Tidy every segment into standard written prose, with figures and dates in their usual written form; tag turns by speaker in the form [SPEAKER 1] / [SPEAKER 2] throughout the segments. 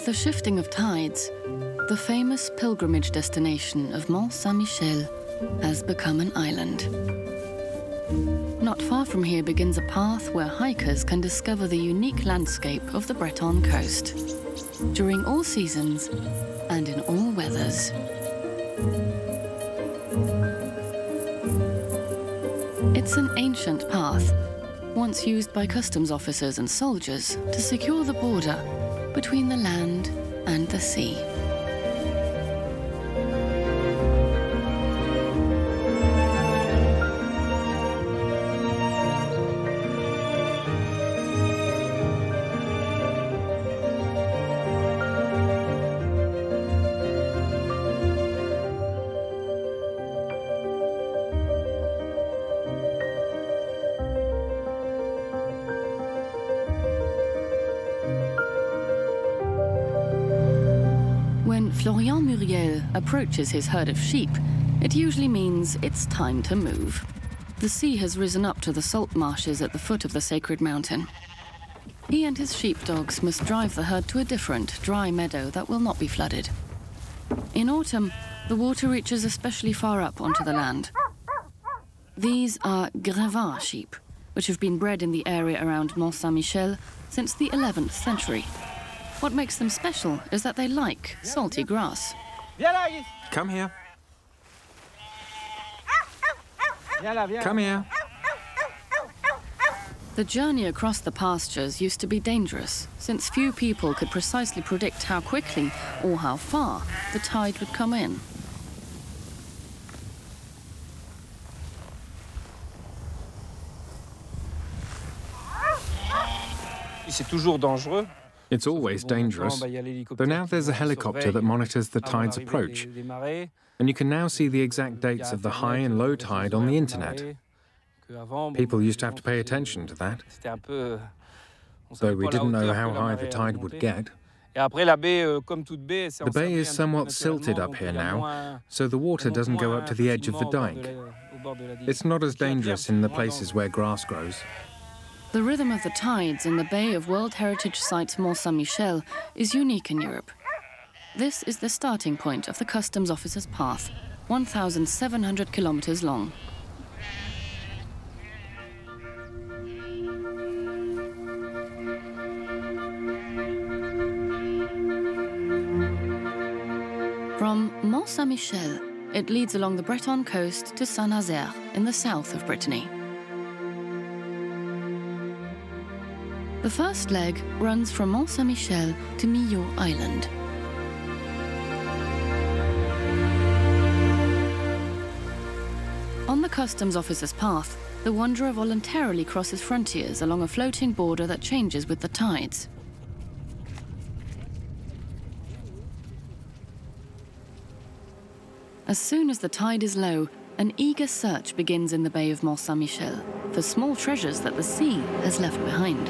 [SPEAKER 1] With the shifting of tides, the famous pilgrimage destination of Mont-St Michel has become an island. Not far from here begins a path where hikers can discover the unique landscape of the Breton coast, during all seasons and in all weathers. It's an ancient path, once used by customs officers and soldiers to secure the border between the land and the sea. Approaches his herd of sheep, it usually means it's time to move. The sea has risen up to the salt marshes at the foot of the sacred mountain. He and his sheepdogs must drive the herd to a different, dry meadow that will not be flooded. In autumn, the water reaches especially far up onto the land. These are Granit sheep, which have been bred in the area around Mont-St Michel since the 11th century. What makes them special is that they like salty grass.
[SPEAKER 2] Come here. Come here.
[SPEAKER 1] The journey across the pastures used to be dangerous, since few people could precisely predict how quickly or how far the tide would come in.
[SPEAKER 2] C'est toujours dangereux. It's always dangerous, but now there's a helicopter that monitors the tide's approach, and you can now see the exact dates of the high and low tide on the internet. People used to have to pay attention to that, though we didn't know how high the tide would get. The bay is somewhat silted up here now, so the water doesn't go up to the edge of the dike. It's not as dangerous in the places where grass grows.
[SPEAKER 1] The rhythm of the tides in the Bay of World Heritage Site Mont-St Michel is unique in Europe. This is the starting point of the customs officer's path, 1,700 kilometers long. From Mont-St Michel, it leads along the Breton coast to Saint-Nazaire in the south of Brittany. The first leg runs from Mont-St Michel to Milliau Island. On the customs officer's path, the wanderer voluntarily crosses frontiers along a floating border that changes with the tides. As soon as the tide is low, an eager search begins in the Bay of Mont-St Michel for small treasures that the sea has left behind.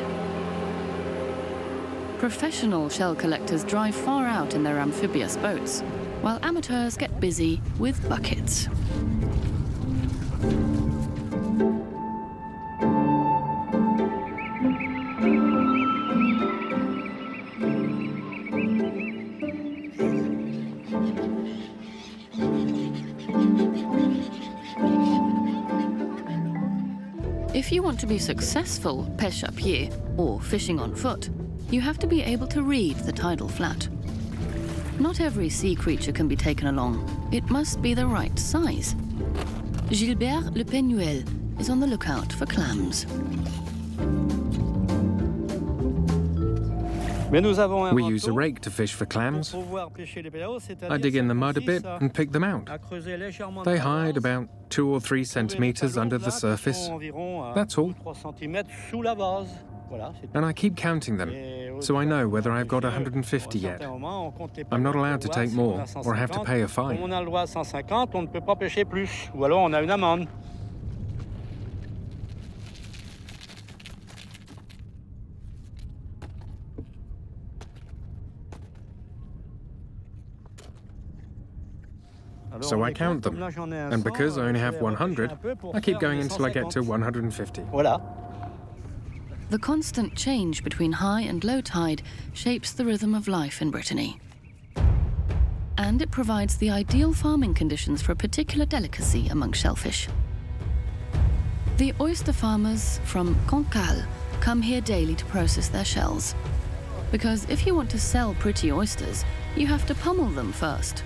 [SPEAKER 1] Professional shell collectors drive far out in their amphibious boats, while amateurs get busy with buckets. If you want to be successful pêche à pied, or fishing on foot, you have to be able to read the tidal flat. Not every sea creature can be taken along. It must be the right size. Gilbert Le Peignuel is on the lookout for clams.
[SPEAKER 2] We use a rake to fish for clams. I dig in the mud a bit and pick them out. They hide about 2 or 3 centimeters under the surface. That's all. And I keep counting them, so I know whether I've got 150 yet. I'm not allowed to take more, or I have to pay a fine. So I count them, and because I only have 100, I keep going until I get to 150.
[SPEAKER 1] The constant change between high and low tide shapes the rhythm of life in Brittany. And it provides the ideal farming conditions for a particular delicacy among shellfish. The oyster farmers from Cancale come here daily to process their shells. Because if you want to sell pretty oysters, you have to pummel them first.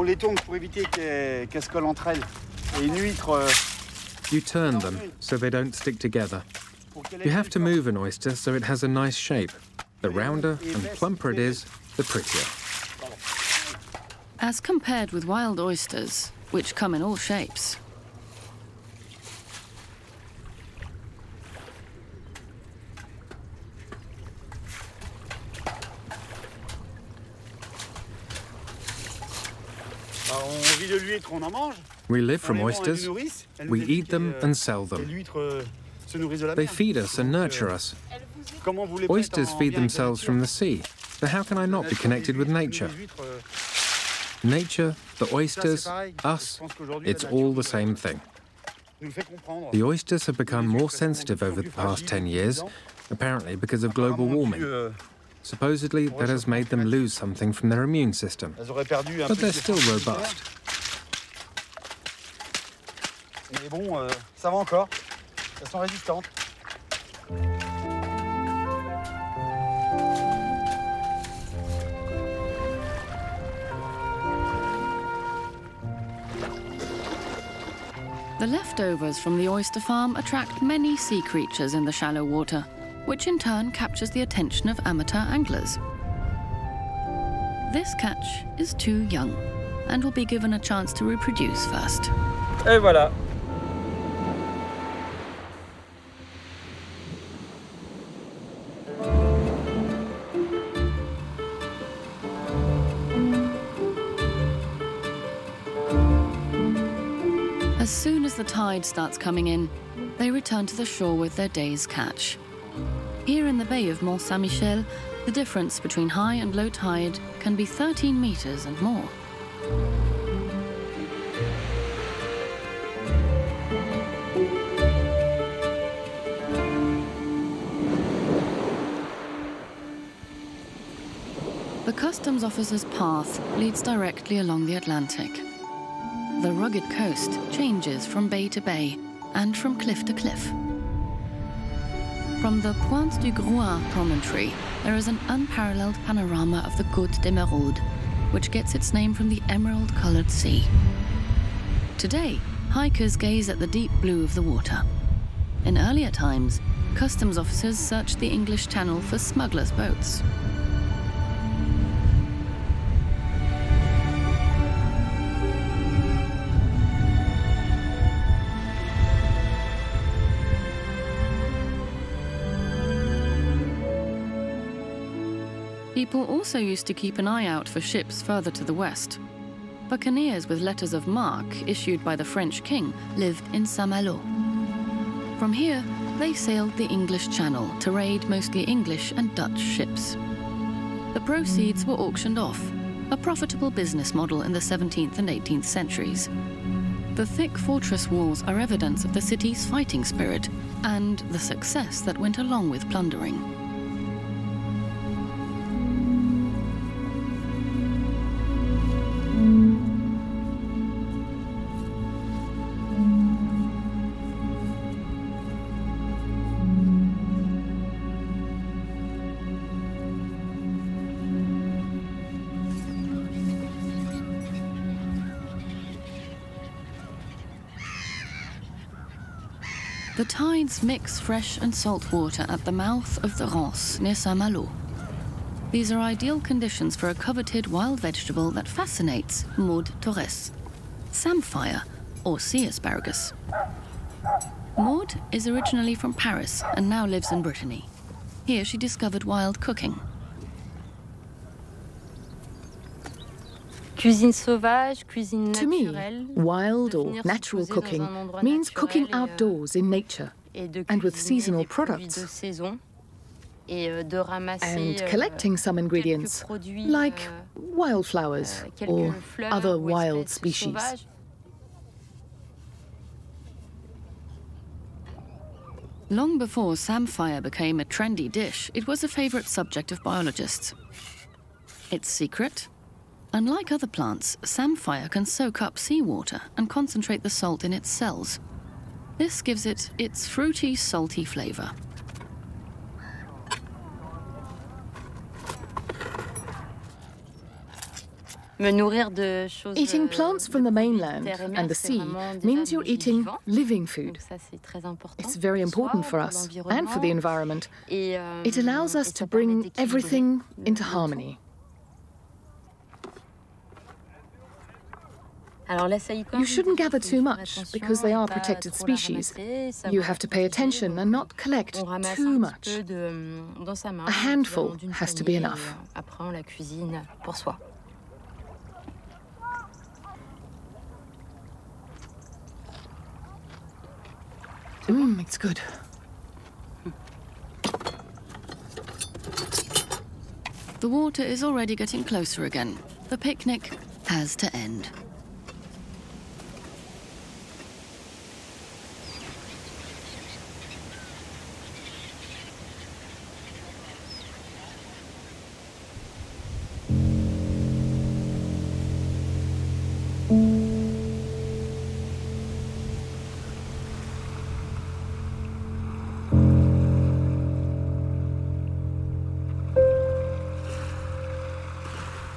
[SPEAKER 3] les tourne pour éviter qu'elles se collent entre elles. Et une huître...
[SPEAKER 2] You turn them so they don't stick together. You have to move an oyster so it has a nice shape. The rounder and plumper it is, the prettier.
[SPEAKER 1] As compared with wild oysters, which come in all shapes.
[SPEAKER 2] We live from oysters, we eat them and sell them. They feed us and nurture us. Oysters feed themselves from the sea, so how can I not be connected with nature? Nature, the oysters, us, it's all the same thing. The oysters have become more sensitive over the past 10 years, apparently because of global warming. Supposedly, that has made them lose something from their immune system. But they're still robust.
[SPEAKER 3] Mais bon, ça va encore. Elles sont résistantes.
[SPEAKER 1] The leftovers from the oyster farm attract many sea creatures in the shallow water, which in turn captures the attention of amateur anglers. This catch is too young and will be given a chance to reproduce first.
[SPEAKER 4] Et voilà.
[SPEAKER 1] As soon as the tide starts coming in, they return to the shore with their day's catch. Here in the bay of Mont-St Michel, the difference between high and low tide can be 13 meters and more. The customs officer's path leads directly along the Atlantic. The rugged coast changes from bay to bay and from cliff to cliff. From the Pointe du Groin promontory, there is an unparalleled panorama of the Côte d'Emeraude, which gets its name from the emerald-colored sea. Today, hikers gaze at the deep blue of the water. In earlier times, customs officers searched the English Channel for smugglers' boats. People also used to keep an eye out for ships further to the west. Buccaneers with letters of marque issued by the French king lived in Saint-Malo. From here, they sailed the English Channel to raid mostly English and Dutch ships. The proceeds were auctioned off, a profitable business model in the 17th and 18th centuries. The thick fortress walls are evidence of the city's fighting spirit and the success that went along with plundering. The tides mix fresh and salt water at the mouth of the Rance near Saint-Malo. These are ideal conditions for a coveted wild vegetable that fascinates Maud Torres, samphire or sea asparagus. Maud is originally from Paris and now lives in Brittany. Here she discovered wild cooking.
[SPEAKER 4] To me, wild or natural cooking means cooking outdoors in nature and with seasonal products, and collecting some ingredients, like wildflowers or other wild species.
[SPEAKER 1] Long before samphire became a trendy dish, it was a favorite subject of biologists. Its secret? Unlike other plants, samphire can soak up seawater and concentrate the salt in its cells. This gives it its fruity, salty flavor.
[SPEAKER 4] Eating plants from the mainland and the sea means you're eating living food. It's very important for us and for the environment. It allows us to bring everything into harmony. You shouldn't gather too much because they are protected species. You have to pay attention and not collect too much. A handful has to be enough. It's good.
[SPEAKER 1] The water is already getting closer again. The picnic has to end.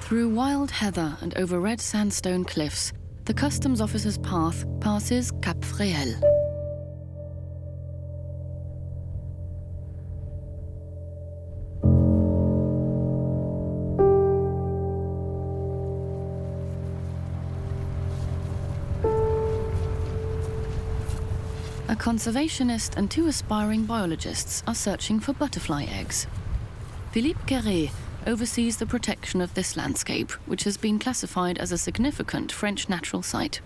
[SPEAKER 1] Through wild heather and over red sandstone cliffs, the customs officer's path passes Cap Fréhel. A conservationist and two aspiring biologists are searching for butterfly eggs. Philippe Quéré oversees the protection of this landscape, which has been classified as a significant French natural site.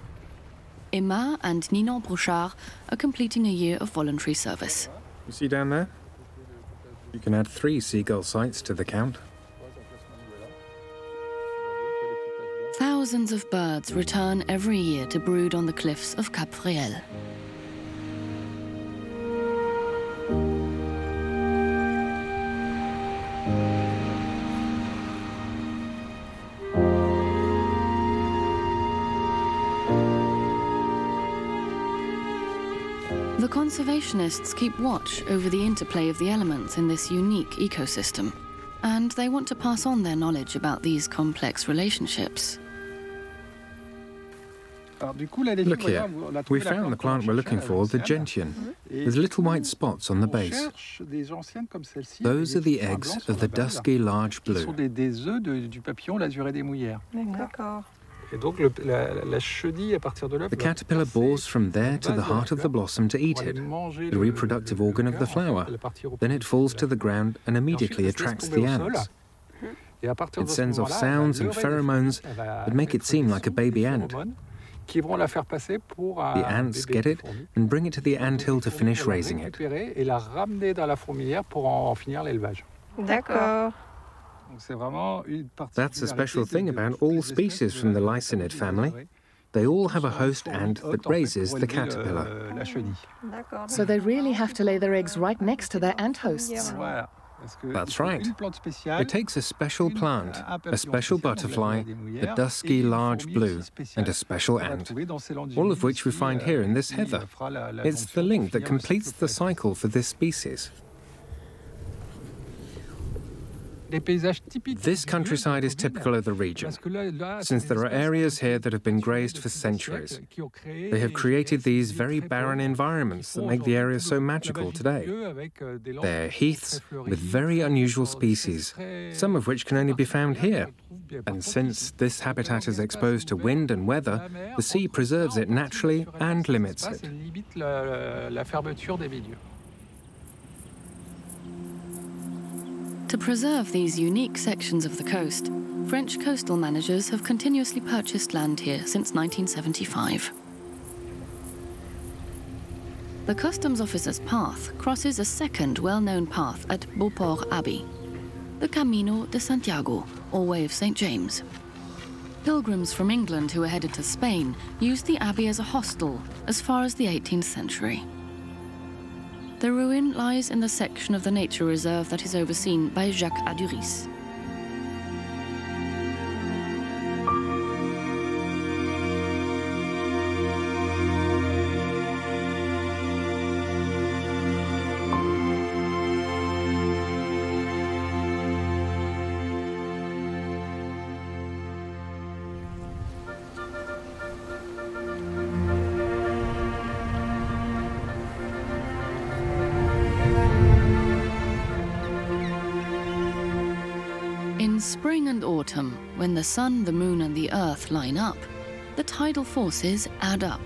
[SPEAKER 1] Emma and Ninon Brouchard are completing a year of voluntary service.
[SPEAKER 2] You see down there? You can add 3 seagull sites to the count.
[SPEAKER 1] Thousands of birds return every year to brood on the cliffs of Cap Fréhel. The conservationists keep watch over the interplay of the elements in this unique ecosystem, and they want to pass on their knowledge about these complex relationships.
[SPEAKER 2] Look here, we found the plant we're looking for, the gentian, with little white spots on the base. Those are the eggs of the dusky large blue. The caterpillar bores from there to the heart of the blossom to eat it, the reproductive organ of the flower. Then it falls to the ground and immediately attracts the ants. It sends off sounds and pheromones that make it seem like a baby ant. The ants get it and bring it to the anthill to finish raising it. That's a special thing about all species from the Lycinid family. They all have a host ant that raises the caterpillar.
[SPEAKER 4] So they really have to lay their eggs right next to their ant hosts.
[SPEAKER 2] That's right. It takes a special plant, a special butterfly, the dusky large blue, and a special ant, all of which we find here in this heather. It's the link that completes the cycle for this species. This countryside is typical of the region, since there are areas here that have been grazed for centuries. They have created these very barren environments that make the area so magical today. They're heaths with very unusual species, some of which can only be found here. And since this habitat is exposed to wind and weather, the sea preserves it naturally and limits it.
[SPEAKER 1] To preserve these unique sections of the coast, French coastal managers have continuously purchased land here since 1975. The customs officer's path crosses a second well-known path at Beauport Abbey, the Camino de Santiago, or Way of St. James. Pilgrims from England who were headed to Spain used the abbey as a hostel as far as the 18th century. The ruin lies in the section of the nature reserve that is overseen by Jacques Aduris. In spring and autumn, when the sun, the moon and the earth line up, the tidal forces add up.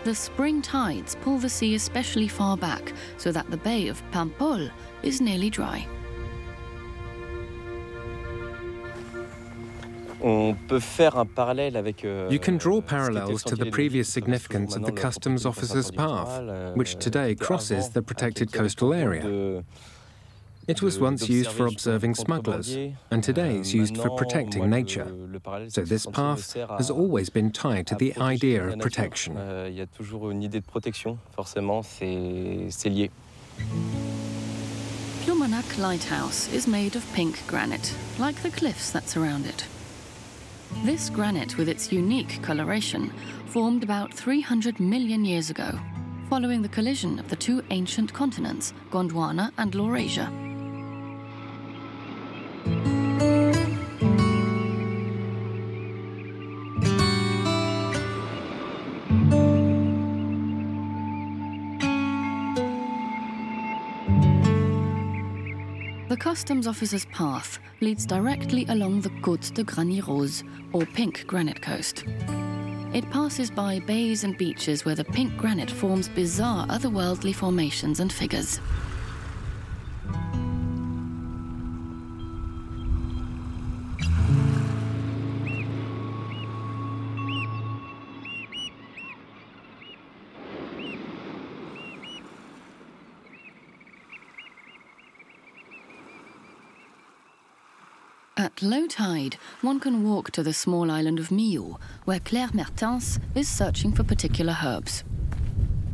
[SPEAKER 1] The spring tides pull the sea especially far back so that the bay of Paimpol is nearly dry.
[SPEAKER 2] You can draw parallels to the previous significance of the customs officer's path, which today crosses the protected coastal area. It was once used for observing smugglers, and today it's used for protecting nature. So this path has always been tied to the idea of protection.
[SPEAKER 1] Ploumanac'h Lighthouse is made of pink granite, like the cliffs that surround it. This granite, with its unique coloration, formed about 300 million years ago, following the collision of the two ancient continents, Gondwana and Laurasia. The customs officer's path leads directly along the Côte de Granit Rose, or pink granite coast. It passes by bays and beaches where the pink granite forms bizarre otherworldly formations and figures. At low tide, one can walk to the small island of Milliau, where Claire Mertens is searching for particular herbs.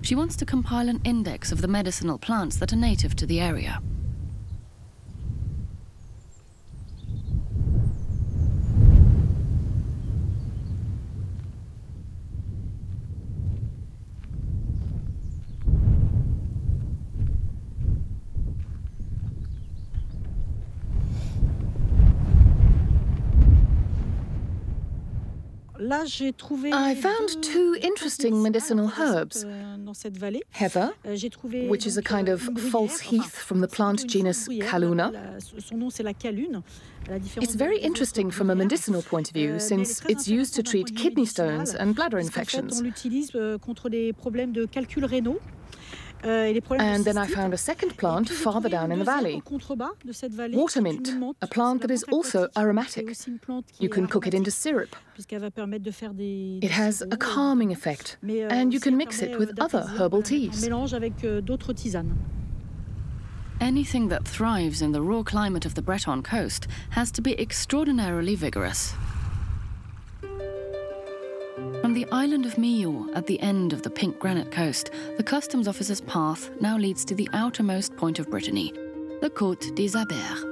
[SPEAKER 1] She wants to compile an index of the medicinal plants that are native to the area.
[SPEAKER 4] I found two interesting medicinal herbs. Heather, which is a kind of false heath from the plant genus Calluna. It's very interesting from a medicinal point of view, since it's used to treat kidney stones and bladder infections. And then I found a second plant farther down in the valley, watermint, a plant that is also aromatic. You can cook it into syrup. It has a calming effect, and you can mix it with other herbal teas.
[SPEAKER 1] Anything that thrives in the raw climate of the Breton coast has to be extraordinarily vigorous. From the island of Milliau, at the end of the pink granite coast, the customs officer's path now leads to the outermost point of Brittany, the Côte des Abers.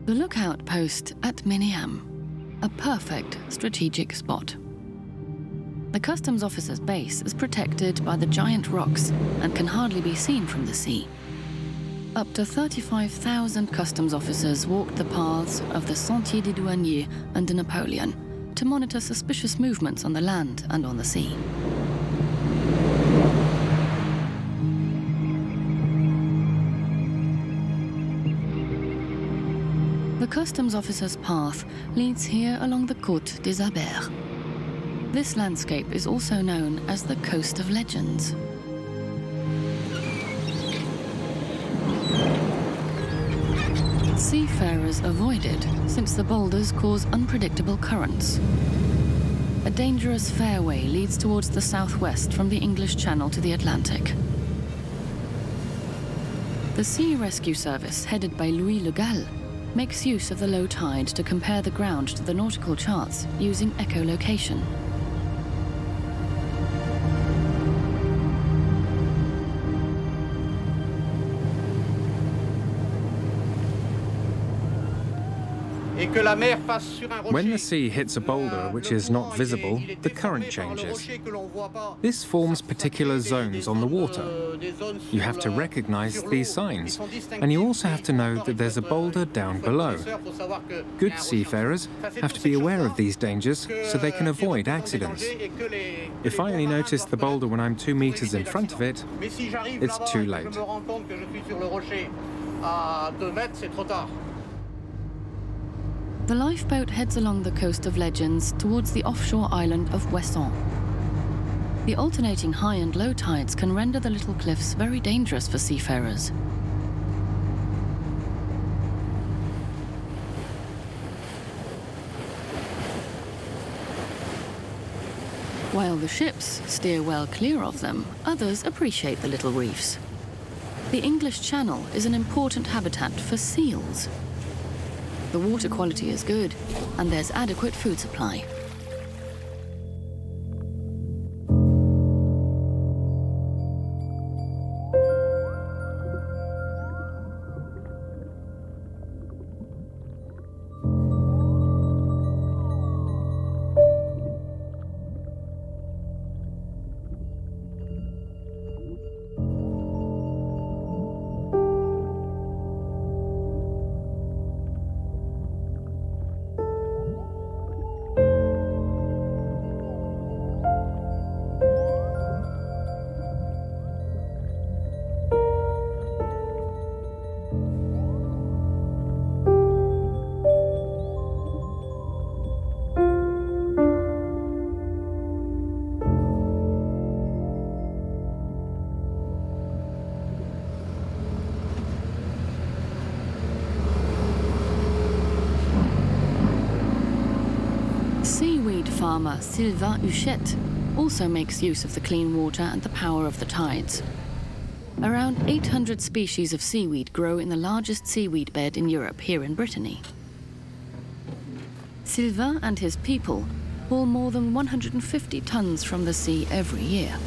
[SPEAKER 1] The lookout post at Milliau. A perfect strategic spot. The customs officer's base is protected by the giant rocks and can hardly be seen from the sea. Up to 35,000 customs officers walked the paths of the Sentier des Douaniers under Napoleon to monitor suspicious movements on the land and on the sea. The customs officer's path leads here along the Côte des Abers. This landscape is also known as the Coast of Legends. Seafarers avoid it since the boulders cause unpredictable currents. A dangerous fairway leads towards the southwest from the English Channel to the Atlantic. The Sea Rescue Service, headed by Louis Le Gall, makes use of the low tide to compare the ground to the nautical charts using echolocation.
[SPEAKER 2] When the sea hits a boulder which is not visible, the current changes. This forms particular zones on the water. You have to recognize these signs, and you also have to know that there's a boulder down below. Good seafarers have to be aware of these dangers so they can avoid accidents. If I only notice the boulder when I'm 2 meters in front of it, it's too late.
[SPEAKER 1] The lifeboat heads along the Coast of Legends towards the offshore island of Ouessant. The alternating high and low tides can render the little cliffs very dangerous for seafarers. While the ships steer well clear of them, others appreciate the little reefs. The English Channel is an important habitat for seals. The water quality is good, and there's adequate food supply. Farmer Sylvain Huchette also makes use of the clean water and the power of the tides. Around 800 species of seaweed grow in the largest seaweed bed in Europe, here in Brittany. Sylvain and his people haul more than 150 tons from the sea every year.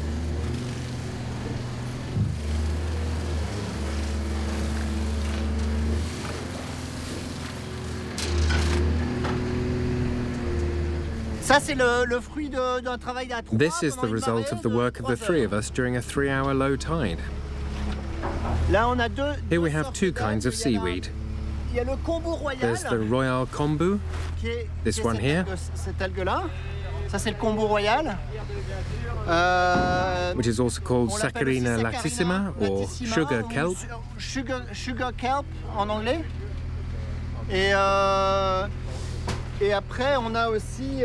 [SPEAKER 2] This is the result of the work of the 3 of us during a 3-hour low tide. Here we have 2 kinds of seaweed. There's the Royal Kombu, this one here, which is also called Saccharina laxissima, or sugar kelp.
[SPEAKER 3] Sugar kelp en anglais. Et après, on a aussi...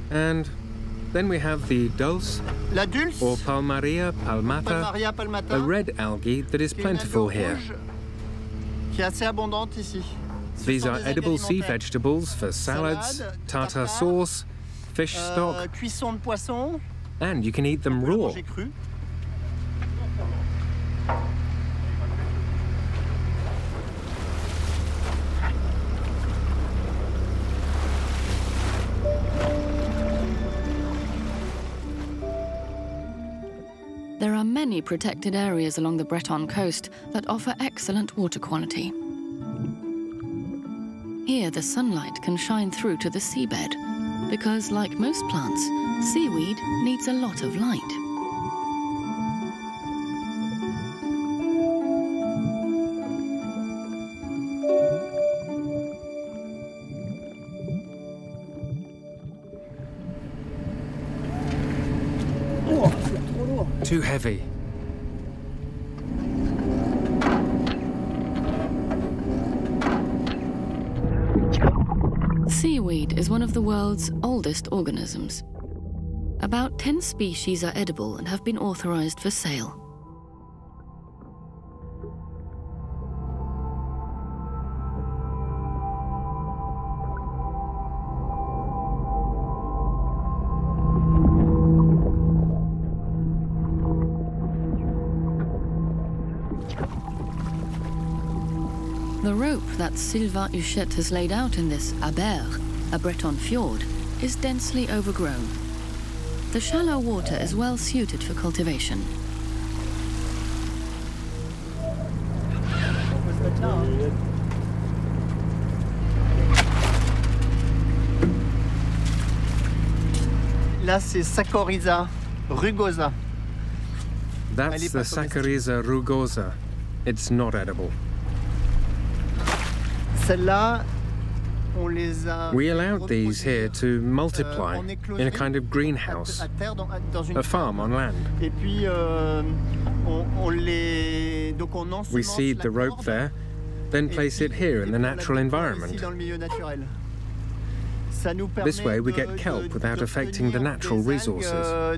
[SPEAKER 2] And then we have the dulse, or Palmaria palmata, a red algae that is plentiful here.
[SPEAKER 3] Qui est assez abondante ici.
[SPEAKER 2] These are edible sea vegetables for salads, tartar sauce, fish stock,
[SPEAKER 3] cuisson de poisson,
[SPEAKER 2] and you can eat them raw.
[SPEAKER 1] There are many protected areas along the Breton coast that offer excellent water quality. Here, the sunlight can shine through to the seabed, because, like most plants, seaweed needs a lot of light.
[SPEAKER 2] Too heavy.
[SPEAKER 1] seaweed is one of the world's oldest organisms. About 10 species are edible and have been authorized for sale. The rope that Sylvain Huchette has laid out in this Abers, a Breton fjord, is densely overgrown. The shallow water is well suited for cultivation.
[SPEAKER 3] Là, c'est Saccharisa rugosa.
[SPEAKER 2] That's the Saccharisa rugosa. It's not edible. We allowed these here to multiply in a kind of greenhouse, a farm on land. We seed the rope there, then place it here in the natural environment. This way we get kelp without affecting the natural resources.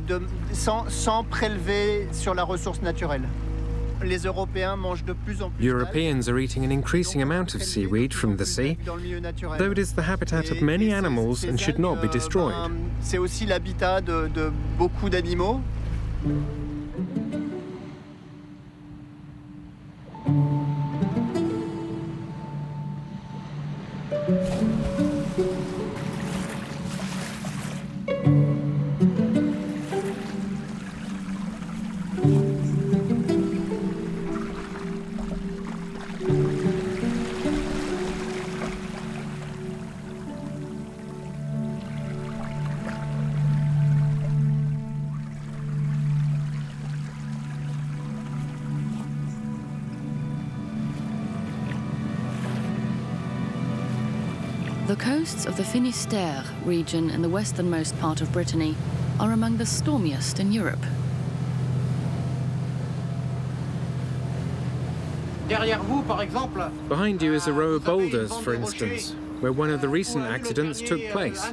[SPEAKER 2] Europeans are eating an increasing amount of seaweed from the sea, though it is the habitat of many animals and should not be destroyed.
[SPEAKER 3] C'est aussi l'habitat de beaucoup d'animaux.
[SPEAKER 1] The coasts of the Finistère region in the westernmost part of Brittany are among the stormiest in Europe.
[SPEAKER 2] Behind you is a row of boulders, for instance, where one of the recent accidents took place.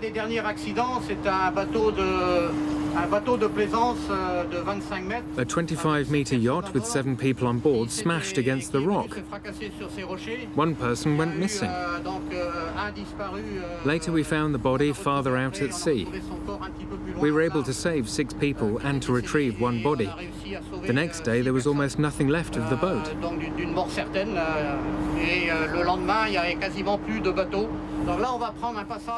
[SPEAKER 2] A 25-meter yacht with 7 people on board smashed against the rock. One person went missing. Later we found the body farther out at sea. We were able to save 6 people and to retrieve 1 body. The next day there was almost nothing left of the boat.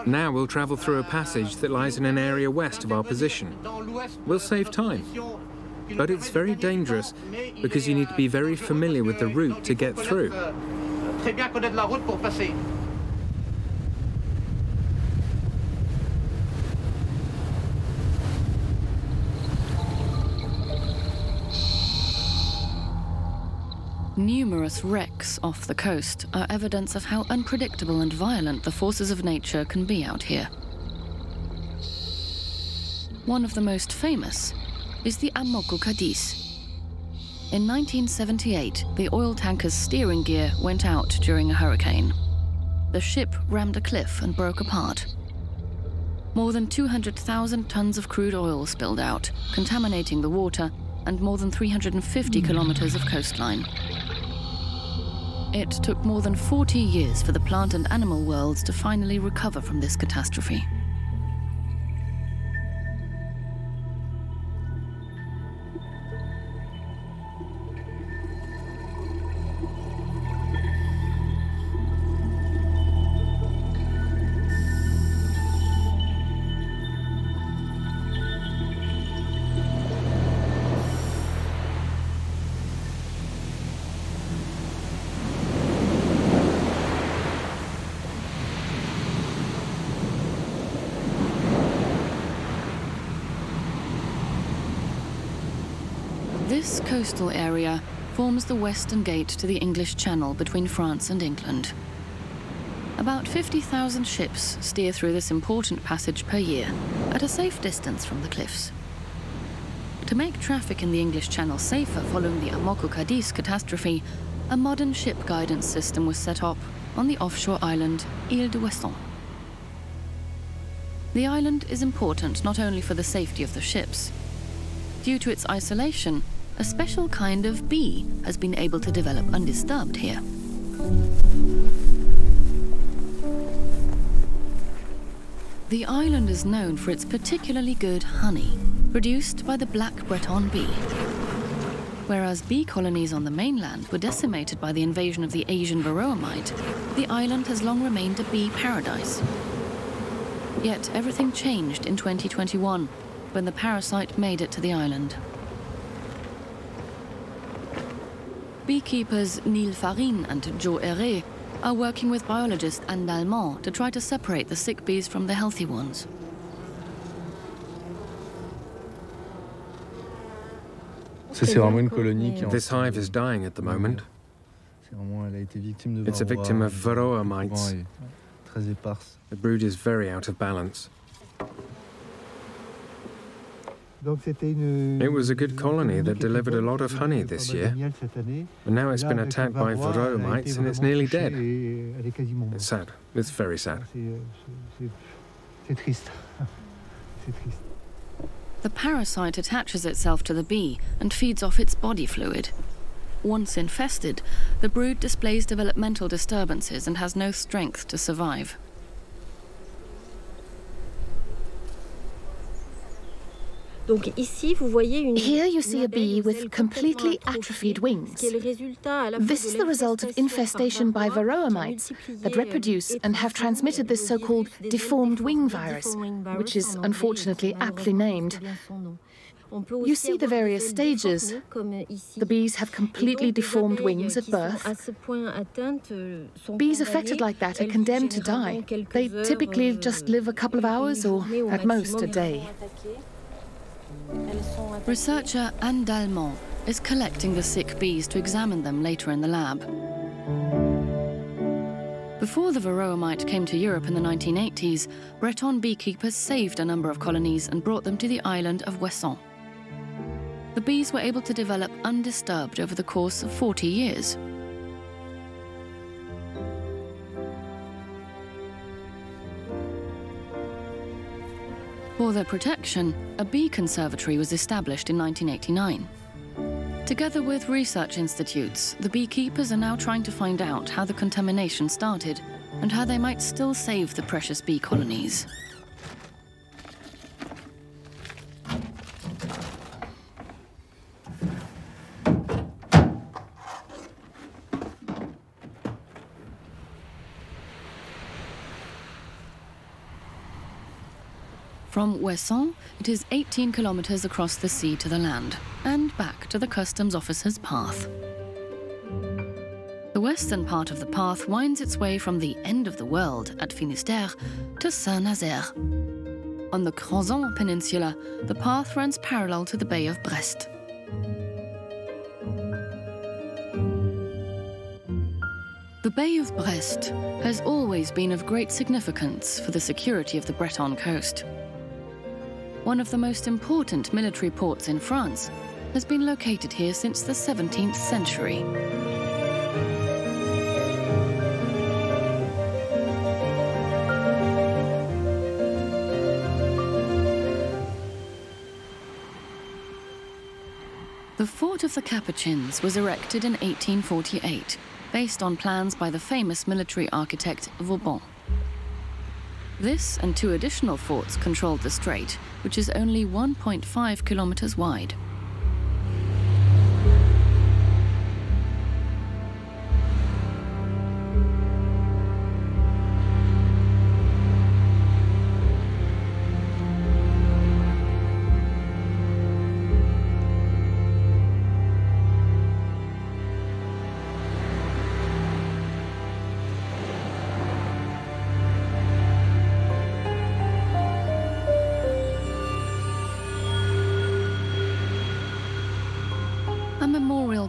[SPEAKER 2] Now we'll travel through a passage that lies in an area west of our position. We'll save time, but it's very dangerous because you need to be very familiar with the route to get through.
[SPEAKER 1] Numerous wrecks off the coast are evidence of how unpredictable and violent the forces of nature can be out here. One of the most famous is the Amoco Cadiz. In 1978, the oil tanker's steering gear went out during a hurricane. The ship rammed a cliff and broke apart. More than 200,000 tons of crude oil spilled out, contaminating the water and more than 350 kilometers of coastline. It took more than 40 years for the plant and animal worlds to finally recover from this catastrophe. This coastal area forms the western gate to the English Channel between France and England. About 50,000 ships steer through this important passage per year, at a safe distance from the cliffs. To make traffic in the English Channel safer following the Amoco Cadiz catastrophe, a modern ship guidance system was set up on the offshore island Île de Weston. The island is important not only for the safety of the ships. Due to its isolation, a special kind of bee has been able to develop undisturbed here. The island is known for its particularly good honey, produced by the black Breton bee. Whereas bee colonies on the mainland were decimated by the invasion of the Asian varroa mite, the island has long remained a bee paradise. Yet everything changed in 2021, when the parasite made it to the island. Beekeepers Neil Farine and Joe Herré are working with biologist Anne Dalmont to try to separate the sick bees from the healthy ones.
[SPEAKER 2] This hive is dying at the moment. It's a victim of varroa mites. The brood is very out of balance. It was a good colony that delivered a lot of honey this year, but now it's been attacked by varroa mites and it's nearly dead. It's sad. It's very sad.
[SPEAKER 1] The parasite attaches itself to the bee and feeds off its body fluid. Once infested, the brood displays developmental disturbances and has no strength to survive.
[SPEAKER 4] Here you see a bee with completely atrophied wings. This is the result of infestation by varroa mites that reproduce and have transmitted this so-called deformed wing virus, which is unfortunately aptly named. You see the various stages. The bees have completely deformed wings at birth. Bees affected like that are condemned to die. They typically just live a couple of hours or at most a day.
[SPEAKER 1] Researcher Anne Dalmont is collecting the sick bees to examine them later in the lab. Before the varroa mite came to Europe in the 1980s, Breton beekeepers saved a number of colonies and brought them to the island of Ouessant. The bees were able to develop undisturbed over the course of 40 years. For their protection, a bee conservatory was established in 1989. Together with research institutes, the beekeepers are now trying to find out how the contamination started and how they might still save the precious bee colonies. From Ouessant, it is 18 kilometers across the sea to the land, and back to the customs officer's path. The western part of the path winds its way from the end of the world at Finistère to Saint-Nazaire. On the Crozon Peninsula, the path runs parallel to the Bay of Brest. The Bay of Brest has always been of great significance for the security of the Breton coast. One of the most important military ports in France has been located here since the 17th century. The fort of the Capucins was erected in 1848, based on plans by the famous military architect Vauban. This and two additional forts controlled the strait, which is only 1.5 kilometers wide.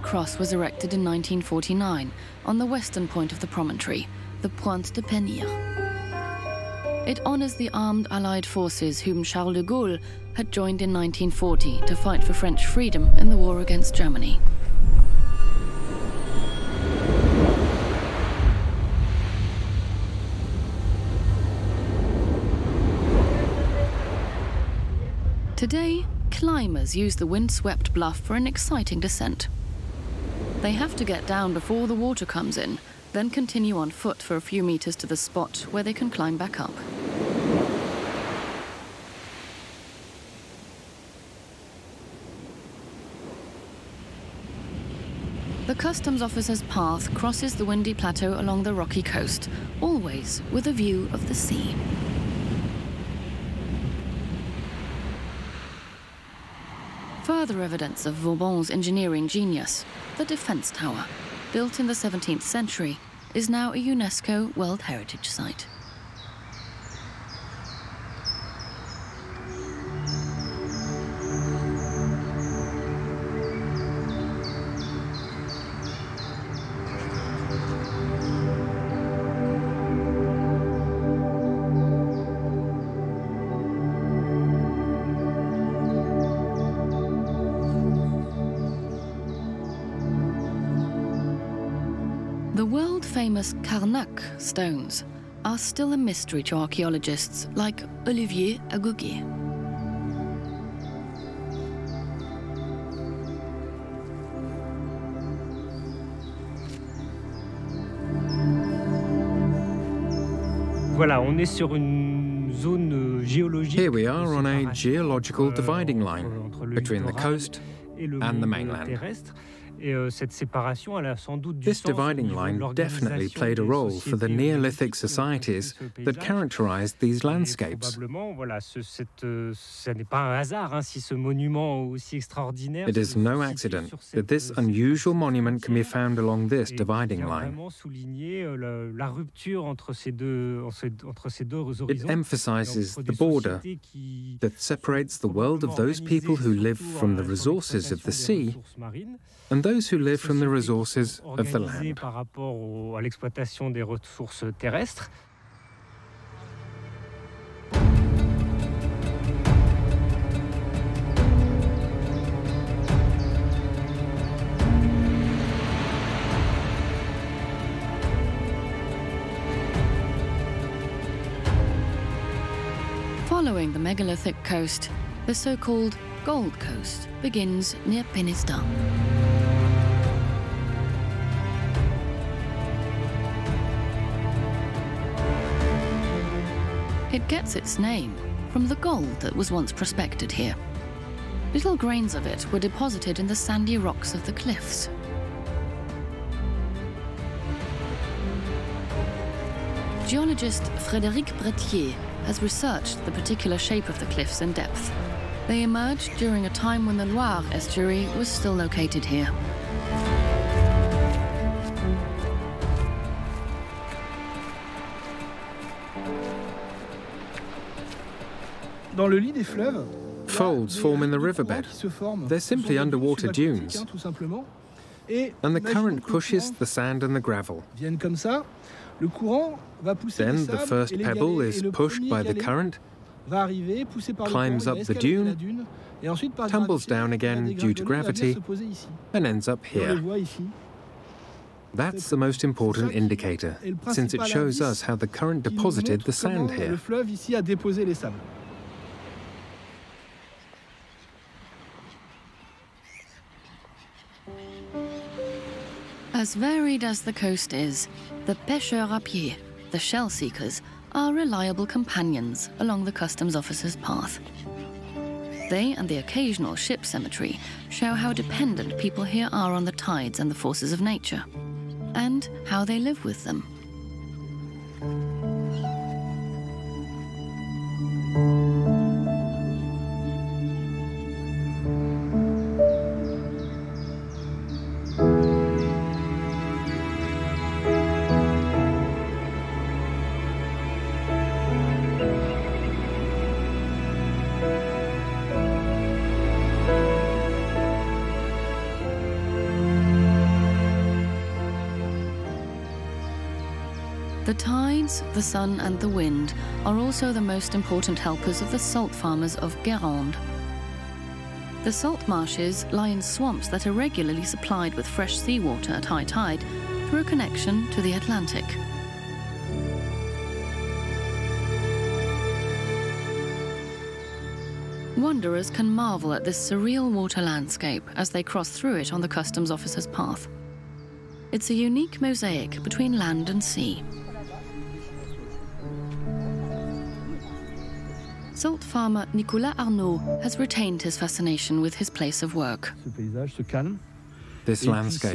[SPEAKER 1] Cross was erected in 1949 on the western point of the promontory, the Pointe de Penir. It honors the armed Allied forces whom Charles de Gaulle had joined in 1940 to fight for French freedom in the war against Germany. Today, climbers use the wind-swept bluff for an exciting descent. They have to get down before the water comes in, then continue on foot for a few meters to the spot where they can climb back up. The customs officer's path crosses the windy plateau along the rocky coast, always with a view of the sea. Further evidence of Vauban's engineering genius, the defense tower, built in the 17th century, is now a UNESCO World Heritage Site. The world-famous Carnac stones are still a mystery to archaeologists like Olivier Agouguet.
[SPEAKER 5] Voilà, on est sur une zone géologique.
[SPEAKER 2] Here we are on a geological dividing line between the coast and the mainland. This dividing line definitely played a role for the Neolithic societies that characterized these landscapes. It is no accident that this unusual monument can be found along this dividing line. It emphasizes the border that separates the world of those people who live from the resources of the sea and those who live from the resources of the land.
[SPEAKER 1] Following the megalithic coast, the so-called Gold Coast begins near Pénéstin. It gets its name from the gold that was once prospected here. Little grains of it were deposited in the sandy rocks of the cliffs. Geologist Frédéric Bretier has researched the particular shape of the cliffs and depth. They emerged during a time when the Loire estuary was still located here.
[SPEAKER 2] Folds form in the riverbed. They're simply underwater dunes. And the current pushes the sand and the gravel. Then the first pebble is pushed by the current, climbs up the dune, tumbles down again due to gravity, and ends up here. That's the most important indicator, since it shows us how the current deposited the sand here.
[SPEAKER 1] As varied as the coast is, the pêcheurs à pied, the shell seekers, are reliable companions along the customs officer's path. They and the occasional ship cemetery show how dependent people here are on the tides and the forces of nature, and how they live with them. The tides, the sun and the wind are also the most important helpers of the salt farmers of Guérande. The salt marshes lie in swamps that are regularly supplied with fresh seawater at high tide through a connection to the Atlantic. Wanderers can marvel at this surreal water landscape as they cross through it on the customs officer's path. It's a unique mosaic between land and sea. Salt farmer Nicolas Arnaud has retained his fascination with his place of work.
[SPEAKER 2] This landscape,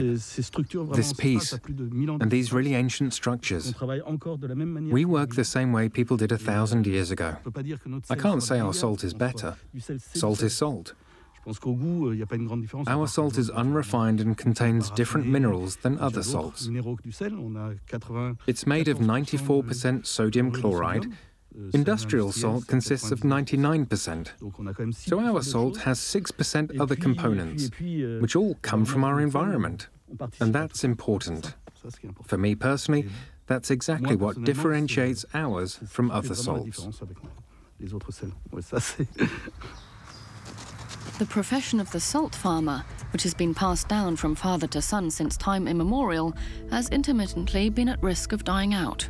[SPEAKER 2] this peace, and these really ancient structures. We work the same way people did 1,000 years ago. I can't say our salt is better. Salt is salt. Our salt is unrefined and contains different minerals than other salts. It's made of 94% sodium chloride. Industrial salt consists of 99%. So our salt has 6% other components, which all come from our environment. And that's important. For me personally, that's exactly what differentiates ours from other salts.
[SPEAKER 1] The profession of the salt farmer, which has been passed down from father to son since time immemorial, has intermittently been at risk of dying out.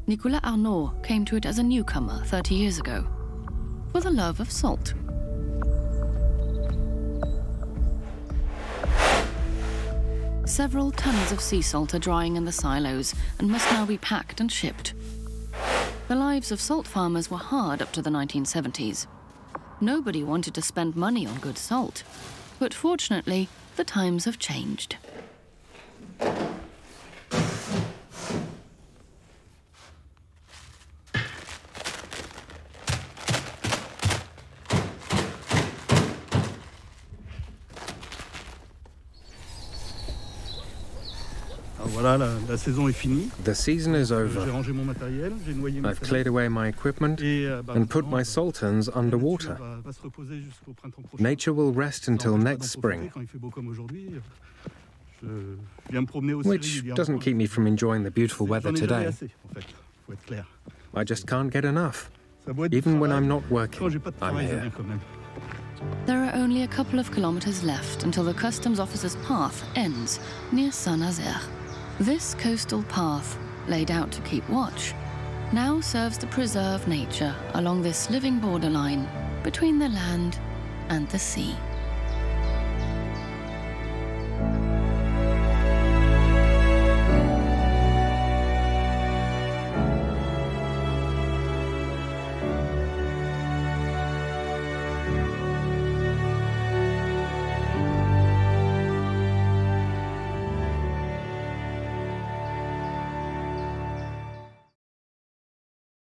[SPEAKER 1] Nicolas Arnaud came to it as a newcomer 30 years ago, for the love of salt. Several tons of sea salt are drying in the silos and must now be packed and shipped. The lives of salt farmers were hard up to the 1970s. Nobody wanted to spend money on good salt, but fortunately, the times have changed.
[SPEAKER 2] The season is over. I've cleared away my equipment and put my salterns underwater. Nature will rest until next spring, which doesn't keep me from enjoying the beautiful weather today. I just can't get enough. Even when I'm not working, I'm here.
[SPEAKER 1] There are only a couple of kilometers left until the customs officer's path ends near Saint-Nazaire. This coastal path, laid out to keep watch, now serves to preserve nature along this living borderline between the land and the sea.